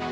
Hello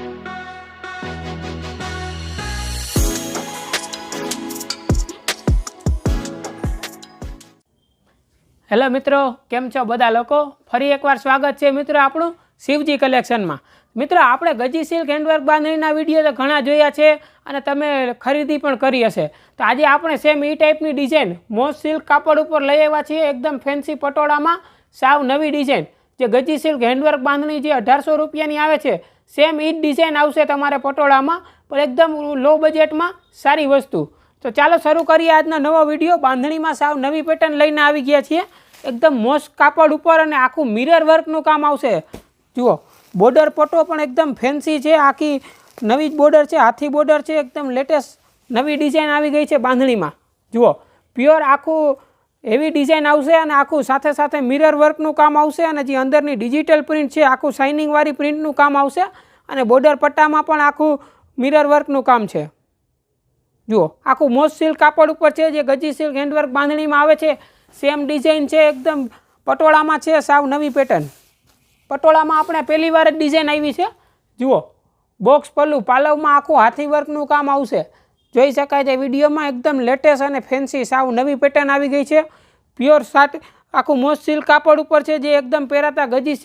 મિત્રો, કેમ છો બધા લોકો? ફરી એકવાર સ્વાગત છે મિત્રો આપણું શિવજી કલેક્શનમાં। મિત્રો આપણે ગજી સિલ્ક હેન્ડવર્ક બાંધણીના વિડીયો તો ઘણા જોયા છે અને તમે ખરીદી પણ કરી હશે। તો આજે આપણે સેમ એ ટાઈપની ડિઝાઇન મોસ્ટ સિલ્ક કાપડ ઉપર લઈ આવ્યા છીએ। એકદમ ફેન્સી પટોળામાં સાવ નવી ડિઝાઇન જે ગજી સિલ્ક હેન્ડવર્ક બાંધણી જે 1800 રૂપિયાની આવે છે, સેમ એ જ ડિઝાઇન આવશે તમારે પટોળામાં, પણ એકદમ લો બજેટમાં સારી વસ્તુ। તો ચાલો શરૂ કરીએ આજનો નવો વિડીયો। બાંધણીમાં સાવ નવી પેટર્ન લઈને આવી ગયા છીએ, એકદમ મોસ્ટ કાપડ ઉપર અને આખું મિરર વર્કનું કામ આવશે। જુઓ, બોર્ડર પટ્ટો પણ એકદમ ફેન્સી છે, આખી નવી જ બોર્ડર છે, હાથી બોર્ડર છે, એકદમ લેટેસ્ટ નવી ડિઝાઇન આવી ગઈ છે બાંધણીમાં। જુઓ, પ્યોર આખું હેવી ડિઝાઇન આવશે અને આખું સાથે સાથે મિરર વર્કનું કામ આવશે અને જે અંદરની ડિજિટલ પ્રિન્ટ છે આખું શાઇનિંગવાળી પ્રિન્ટનું કામ આવશે અને બોર્ડર પટ્ટામાં પણ આખું મિરર વર્કનું કામ છે। જુઓ, આખું મોસ્ટ સિલ્ક કાપડ ઉપર છે જે ગજી સિલ્ક હેન્ડવર્ક બાંધણીમાં આવે છે, સેમ ડિઝાઇન છે, એકદમ પટોળામાં છે, સાવ નવી પેટર્ન। પટોળામાં આપણે પહેલી વાર જ ડિઝાઇન આવી છે। જુઓ, બોક્સ પલ્લું, પાલવમાં આખું હાથી વર્કનું કામ આવશે, જોઈ શકાય છે વિડીયોમાં, એકદમ લેટેસ્ટ અને ફેન્સી સાવ નવી પેટર્ન આવી ગઈ છે। પ્યોર સાટ આખું મોસ્ટ સિલ્ક કાપડ ઉપર છે જે એકદમ પહેરાતા ગજી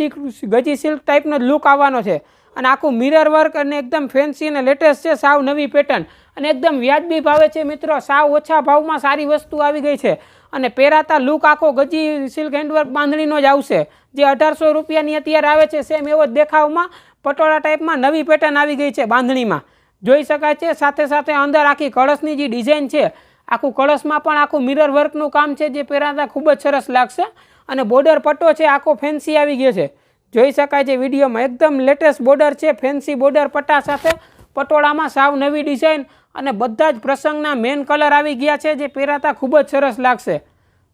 સિલ્ક ટાઈપનો જ લુક આવવાનો છે અને આખું મિરર વર્ક અને એકદમ ફેન્સી અને લેટેસ્ટ છે, સાવ નવી પેટર્ન અને એકદમ વ્યાજબી ભાવે છે મિત્રો, સાવ ઓછા ભાવમાં સારી વસ્તુ આવી ગઈ છે અને પહેરાતા લુક આખો ગજી સિલ્ક હેન્ડવર્ક બાંધણીનો જ આવશે જે 1800 રૂપિયાની અત્યારે આવે છે। સેમ એવો જ દેખાવમાં પટોળા ટાઈપમાં નવી પેટર્ન આવી ગઈ છે બાંધણીમાં, જોઈ શકાય છે। સાથે સાથે અંદર આખી કળશની જે ડિઝાઇન છે, આખું કળશમાં પણ આખું મિરર વર્કનું કામ છે જે પહેરાતા ખૂબ જ સરસ લાગશે અને બોર્ડર પટ્ટો છે આખો ફેન્સી આવી ગયો છે, જોઈ શકાય છે વિડીયોમાં, એકદમ લેટેસ્ટ બોર્ડર છે, ફેન્સી બોર્ડર પટ્ટા સાથે પટોળામાં સાવ નવી ડિઝાઇન અને બધા જ પ્રસંગના મેન કલર આવી ગયા છે જે પહેરાતા ખૂબ જ સરસ લાગશે।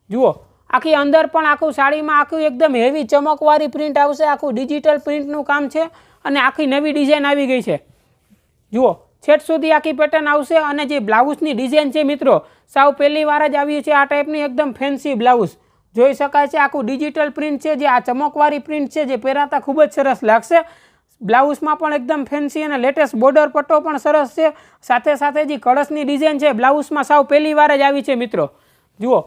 જુઓ, આખી અંદર પણ આખું સાડીમાં આખું એકદમ હેવી ચમકવાળી પ્રિન્ટ આવશે, આખું ડિજિટલ પ્રિન્ટનું કામ છે અને આખી નવી ડિઝાઇન આવી ગઈ છે। જુઓ, છેટ સુધી આખી પેટર્ન આવશે અને જે બ્લાઉઝની ડિઝાઇન છે મિત્રો, સાવ પહેલી વાર જ આવી છે આ ટાઈપની એકદમ ફેન્સી બ્લાઉઝ, જોઈ શકાય છે આખું ડિજિટલ પ્રિન્ટ છે, જે આ ચમકવાળી પ્રિન્ટ છે જે પહેરાતા ખૂબ જ સરસ લાગશે। બ્લાઉઝમાં પણ એકદમ ફેન્સી અને લેટેસ્ટ બોર્ડર પટ્ટો પણ સરસ છે, સાથે સાથે જે કળશની ડિઝાઇન છે બ્લાઉઝમાં સાવ પહેલી વાર જ આવી છે મિત્રો। જુઓ,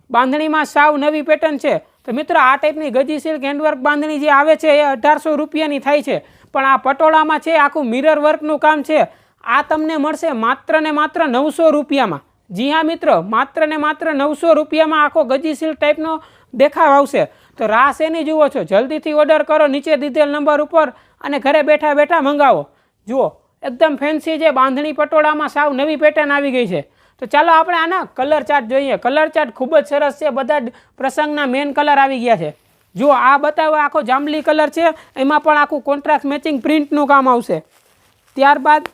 બાંધણીમાં સાવ નવી પેટર્ન છે। તો મિત્રો આ ટાઈપની ગજી સિલ્ક હેન્ડવર્ક બાંધણી જે આવે છે એ 1800 રૂપિયાની થાય છે, પણ આ પટોળામાં છે આખું મિરર વર્કનું કામ છે, આ તમને મળશે માત્ર ને માત્ર 900 રૂપિયામાં। જી હા મિત્રો, માત્ર ને માત્ર 900 રૂપિયામાં આખો ગજી સિલ્ક ટાઈપનો દેખાવ આવશે। તો રાહ શેની જુઓ છો, જલ્દીથી ઓર્ડર કરો નીચે દીધેલ નંબર ઉપર અને ઘરે બેઠા બેઠા મંગાવો। જુઓ, એકદમ ફેન્સી છે, બાંધણી પટોળામાં સાવ નવી પેટર્ન આવી ગઈ છે। તો ચાલો આપણે આના કલર ચાર્ટ જોઈએ। કલર ચાર્ટ ખૂબ જ સરસ છે, બધા જ પ્રસંગના મેન કલર આવી ગયા છે। જુઓ, આ બતાવો આખો જાંબલી કલર છે, એમાં પણ આખું કોન્ટ્રાસ્ટ મેચિંગ પ્રિન્ટનું કામ આવશે। ત્યારબાદ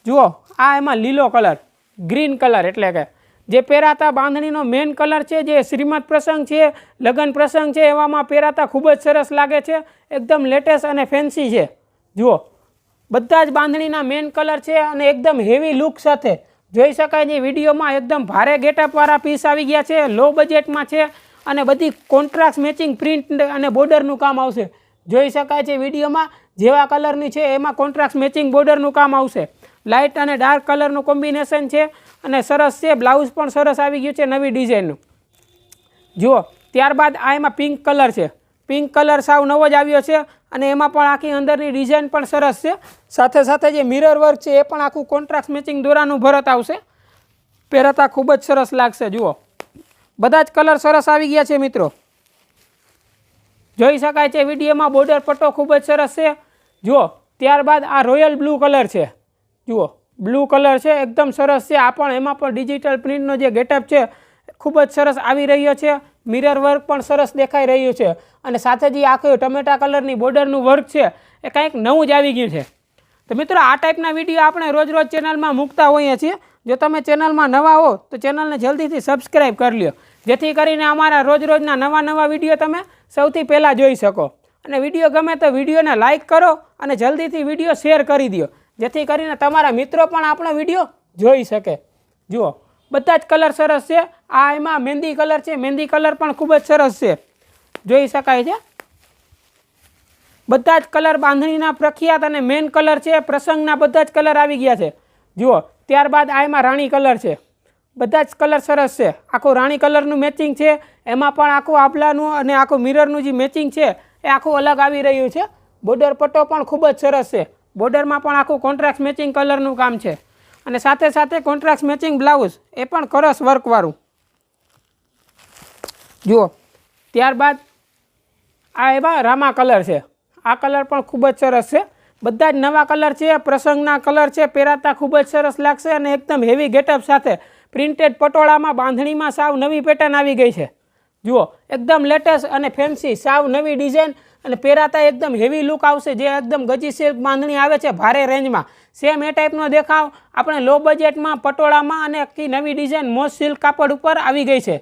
જુઓ, આ એમાં લીલો કલર, ગ્રીન કલર, એટલે કે જે પહેરાતા બાંધણીનો મેન કલર છે, જે શ્રીમદ પ્રસંગ છે, લગ્ન પ્રસંગ છે, એવામાં પહેરાતા ખૂબ જ સરસ લાગે છે, એકદમ લેટેસ્ટ અને ફેન્સી છે। જુઓ, બધા જ બાંધણીના મેન કલર છે અને એકદમ હેવી લુક સાથે જોઈ શકાય છે વિડીયોમાં, એકદમ ભારે ગેટઅપવાળા પીસ આવી ગયા છે, લો બજેટમાં છે અને બધી કોન્ટ્રાસ્ટ મેચિંગ પ્રિન્ટ અને બોર્ડરનું કામ આવશે, જોઈ શકાય છે વિડીયોમાં, જેવા કલરની છે એમાં કોન્ટ્રાસ્ટ મેચિંગ બોર્ડરનું કામ આવશે, લાઇટ અને ડાર્ક કલરનું કોમ્બિનેશન છે અને સરસ છે। બ્લાઉઝ પણ સરસ આવી ગયું છે નવી ડિઝાઇનનું। જુઓ, ત્યારબાદ આ એમાં પિંક કલર છે, પિંક કલર સાવ નવો જ આવ્યો છે અને એમાં પણ આખી અંદરની ડિઝાઇન પણ સરસ છે, સાથે સાથે જે મિરર વર્ક છે એ પણ આખું કોન્ટ્રાસ્ટ મેચિંગ દોરાનું ભરત આવશે, પહેરાતા ખૂબ જ સરસ લાગશે। જુઓ, બધા જ કલર સરસ આવી ગયા છે મિત્રો, જોઈ શકાય છે વિડીયોમાં, બોર્ડર પટ્ટો ખૂબ જ સરસ છે। જુઓ, ત્યારબાદ આ રોયલ બ્લુ કલર છે, જુઓ બ્લુ કલર છે, એકદમ સરસ છે, આ પણ એમાં પણ ડિજિટલ પ્રિન્ટનો જે ગેટઅપ છે ખૂબ જ સરસ આવી રહ્યો છે, મિરર વર્ક પણ સરસ દેખાઈ રહ્યું છે અને સાથે જે આખું ટમેટા કલરની બોર્ડરનું વર્ક છે એ કંઈક નવું જ આવી ગયું છે। તો મિત્રો આ ટાઈપના વિડીયો આપણે રોજ રોજ ચેનલમાં મૂકતા હોઈએ છીએ, જો તમે ચેનલમાં નવા હો તો ચેનલને જલ્દીથી સબસ્ક્રાઈબ કરી લ્યો, જેથી કરીને અમારા રોજ રોજના નવા વિડીયો તમે સૌથી પહેલાં જોઈ શકો અને વિડીયો ગમે તો વિડીયોને લાઇક કરો અને જલ્દીથી વિડીયો શેર કરી દો, જેથી કરીને તમારા મિત્રો પણ આપણો વિડીયો જોઈ શકે। જુઓ, બધા જ કલર સરસ છે, આ એમાં મહેંદી કલર છે, મહેંદી કલર પણ ખૂબ જ સરસ છે, જોઈ શકાય છે। બધા જ કલર બાંધણીના પ્રખ્યાત અને મેઇન કલર છે, પ્રસંગના બધા જ કલર આવી ગયા છે જુઓ. ત્યારબાદ આ એમાં રાણી કલર છે, બધા જ કલર સરસ છે, આખું રાણી કલરનું મેચિંગ છે, એમાં પણ આખું આભલાનું અને આખું મિરરનું જે મેચિંગ છે એ આખું અલગ આવી રહ્યું છે. બોર્ડર પટ્ટો પણ ખૂબ જ સરસ છે, બોર્ડરમાં પણ આખું કોન્ટ્રાસ્ટ મેચિંગ કલરનું કામ છે અને સાથે સાથે કોન્ટ્રાસ્ટ મેચિંગ બ્લાઉઝ એ પણ સરસ વર્કવાળું જુઓ. ત્યારબાદ આ એવા રામા કલર છે, આ કલર પણ ખૂબ જ સરસ છે, બધા જ નવા કલર છે, પ્રસંગના કલર છે, પહેરાતા ખૂબ જ સરસ લાગશે અને એકદમ હેવી ગેટઅપ સાથે પ્રિન્ટેડ પટોળામાં બાંધણીમાં સાવ નવી પેટર્ન આવી ગઈ છે જુઓ. એકદમ લેટેસ્ટ અને ફેન્સી સાવ નવી ડિઝાઇન અને પહેરાતા એકદમ હેવી લુક આવશે, જે એકદમ ગજી સિલ્ક બાંધણી આવે છે ભારે રેન્જમાં, સેમ એ ટાઈપનો દેખાવ આપણે લો બજેટમાં પટોળામાં અને આખી નવી ડિઝાઇન મોસ્ટ સિલ્ક કાપડ ઉપર આવી ગઈ છે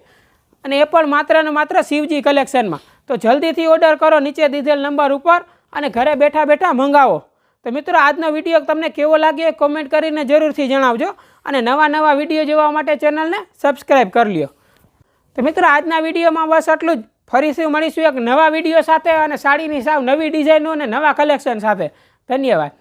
અને એ પણ માત્ર ને માત્ર શિવજી કલેક્શનમાં. તો જલ્દીથી ઓર્ડર કરો નીચે દીધેલ નંબર ઉપર અને ઘરે બેઠા બેઠા મંગાવો. તો મિત્રો આજનો વિડીયો તમને કેવો લાગ્યો કોમેન્ટ કરીને જરૂરથી જણાવજો અને નવા વિડીયો જોવા માટે ચેનલને સબસ્ક્રાઈબ કરી લ્યો. તો મિત્રો આજના વિડીયોમાં બસ આટલું જ. ફરીથી મળીશું એક નવા વિડીયો સાથે અને સાડીની સાવ નવી ડિઝાઇનો અને નવા કલેક્શન સાથે. ધન્યવાદ.